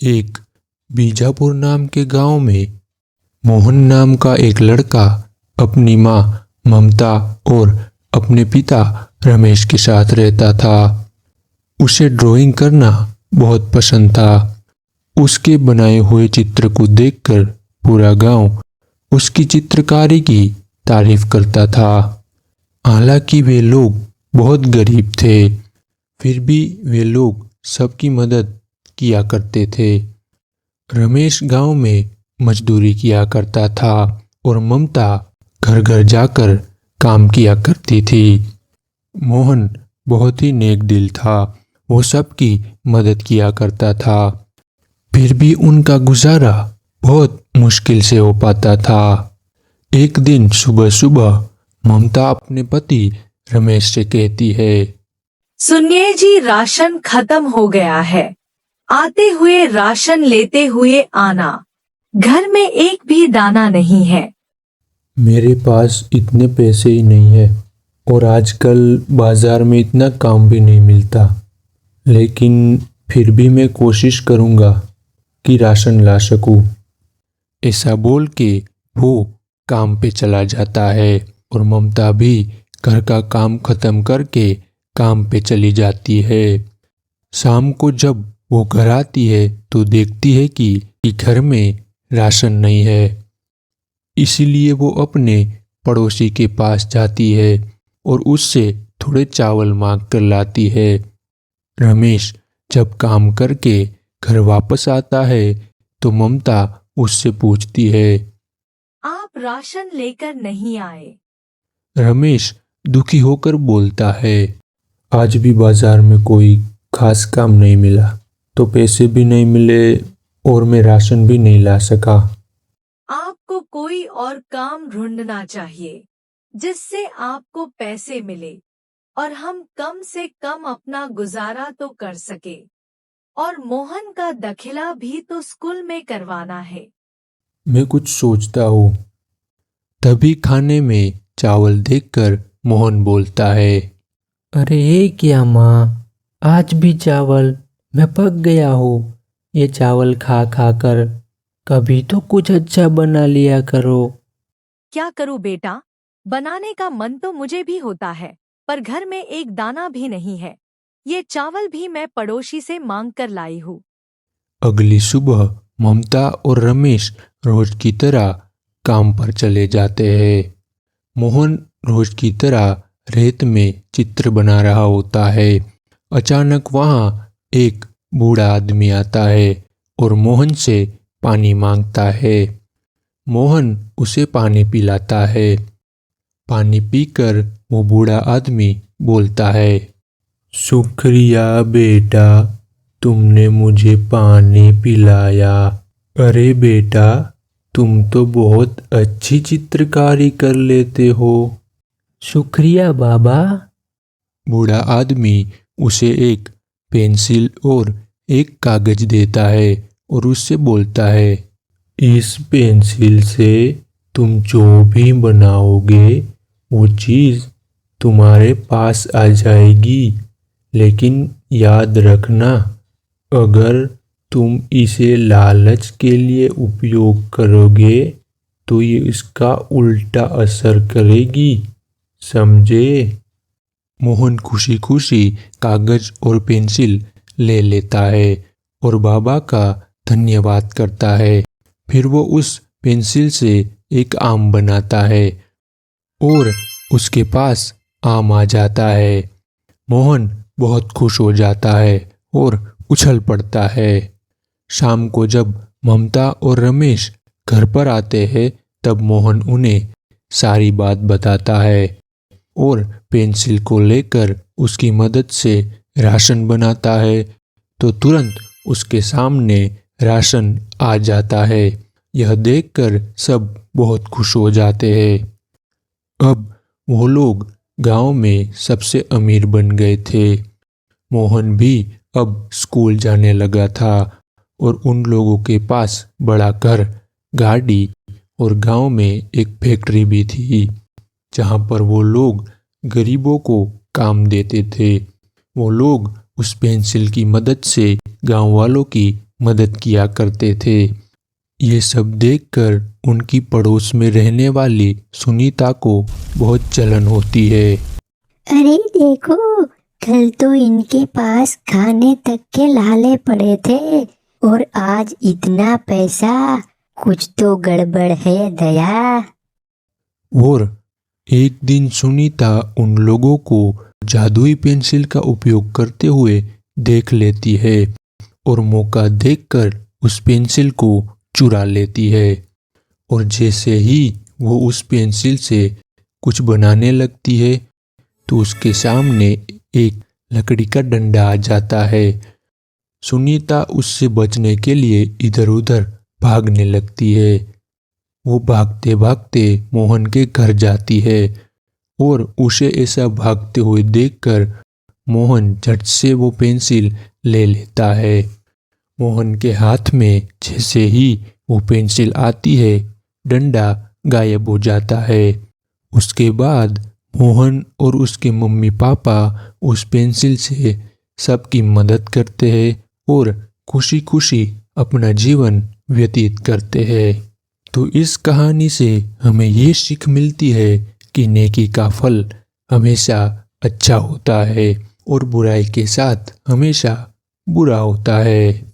एक बीजापुर नाम के गांव में मोहन नाम का एक लड़का अपनी माँ ममता और अपने पिता रमेश के साथ रहता था। उसे ड्राइंग करना बहुत पसंद था। उसके बनाए हुए चित्र को देखकर पूरा गांव उसकी चित्रकारी की तारीफ करता था। हालांकि वे लोग बहुत गरीब थे, फिर भी वे लोग सबकी मदद किया करते थे। रमेश गांव में मजदूरी किया करता था और ममता घर घर जाकर काम किया करती थी। मोहन बहुत ही नेक दिल था, वो सबकी मदद किया करता था। फिर भी उनका गुजारा बहुत मुश्किल से हो पाता था। एक दिन सुबह सुबह ममता अपने पति रमेश से कहती है, सुनिए जी, राशन खत्म हो गया है। आते हुए राशन लेते हुए आना। घर में एक भी दाना नहीं है। मेरे पास इतने पैसे ही नहीं है और आजकल बाजार में इतना काम भी नहीं मिलता, लेकिन फिर भी मैं कोशिश करूँगा कि राशन ला सकूँ। ऐसा बोल के वो काम पे चला जाता है और ममता भी घर का काम खत्म करके काम पे चली जाती है। शाम को जब वो घर आती है तो देखती है कि घर में राशन नहीं है। इसीलिए वो अपने पड़ोसी के पास जाती है और उससे थोड़े चावल मांग कर लाती है। रमेश जब काम करके घर वापस आता है तो ममता उससे पूछती है, आप राशन लेकर नहीं आए। रमेश दुखी होकर बोलता है, आज भी बाजार में कोई खास काम नहीं मिला, तो पैसे भी नहीं मिले और मैं राशन भी नहीं ला सका। आपको कोई और काम ढूंढना चाहिए जिससे आपको पैसे मिले और हम कम से कम अपना गुजारा तो कर सके। और मोहन का दाखिला भी तो स्कूल में करवाना है। मैं कुछ सोचता हूँ। तभी खाने में चावल देखकर मोहन बोलता है, अरे ये क्या माँ, आज भी चावल? मैं पक गया हूँ। ये चावल खा खा कर कभी तो कुछ अच्छा बना लिया करो। क्या करूं बेटा, बनाने का मन तो मुझे भी होता है, पर घर में एक दाना भी नहीं है। ये चावल भी मैं पड़ोसी से मांग कर लाई हूँ। अगली सुबह ममता और रमेश रोज की तरह काम पर चले जाते हैं। मोहन रोज की तरह रेत में चित्र बना रहा होता है। अचानक वहां एक बूढ़ा आदमी आता है और मोहन से पानी मांगता है। मोहन उसे पानी पिलाता है। पानी पीकर वो बूढ़ा आदमी बोलता है, शुक्रिया बेटा, तुमने मुझे पानी पिलाया। अरे बेटा, तुम तो बहुत अच्छी चित्रकारी कर लेते हो। शुक्रिया बाबा। बूढ़ा आदमी उसे एक पेंसिल और एक कागज देता है और उससे बोलता है, इस पेंसिल से तुम जो भी बनाओगे वो चीज़ तुम्हारे पास आ जाएगी, लेकिन याद रखना, अगर तुम इसे लालच के लिए उपयोग करोगे तो ये इसका उल्टा असर करेगी, समझे? मोहन खुशी खुशी कागज और पेंसिल ले लेता है और बाबा का धन्यवाद करता है। फिर वो उस पेंसिल से एक आम बनाता है और उसके पास आम आ जाता है। मोहन बहुत खुश हो जाता है और उछल पड़ता है। शाम को जब ममता और रमेश घर पर आते हैं तब मोहन उन्हें सारी बात बताता है और पेंसिल को लेकर उसकी मदद से राशन बनाता है तो तुरंत उसके सामने राशन आ जाता है। यह देखकर सब बहुत खुश हो जाते हैं। अब वो लोग गांव में सबसे अमीर बन गए थे। मोहन भी अब स्कूल जाने लगा था और उन लोगों के पास बड़ा घर, गाड़ी और गांव में एक फैक्ट्री भी थी जहां पर वो लोग गरीबों को काम देते थे। वो लोग उस पेंसिल की मदद से गांव वालों की मदद किया करते थे। ये सब देखकर उनकी पड़ोस में रहने वाली सुनीता को बहुत जलन होती है। अरे देखो, कल तो इनके पास खाने तक के लाले पड़े थे और आज इतना पैसा, कुछ तो गड़बड़ है दया। और एक दिन सुनीता उन लोगों को जादुई पेंसिल का उपयोग करते हुए देख लेती है और मौका देखकर उस पेंसिल को चुरा लेती है। और जैसे ही वो उस पेंसिल से कुछ बनाने लगती है तो उसके सामने एक लकड़ी का डंडा आ जाता है। सुनीता उससे बचने के लिए इधर उधर भागने लगती है। वो भागते भागते मोहन के घर जाती है और उसे ऐसा भागते हुए देखकर मोहन झट से वो पेंसिल ले लेता है। मोहन के हाथ में जैसे ही वो पेंसिल आती है, डंडा गायब हो जाता है। उसके बाद मोहन और उसके मम्मी पापा उस पेंसिल से सबकी मदद करते हैं और खुशी खुशी अपना जीवन व्यतीत करते हैं। तो इस कहानी से हमें ये सीख मिलती है कि नेकी का फल हमेशा अच्छा होता है और बुराई के साथ हमेशा बुरा होता है।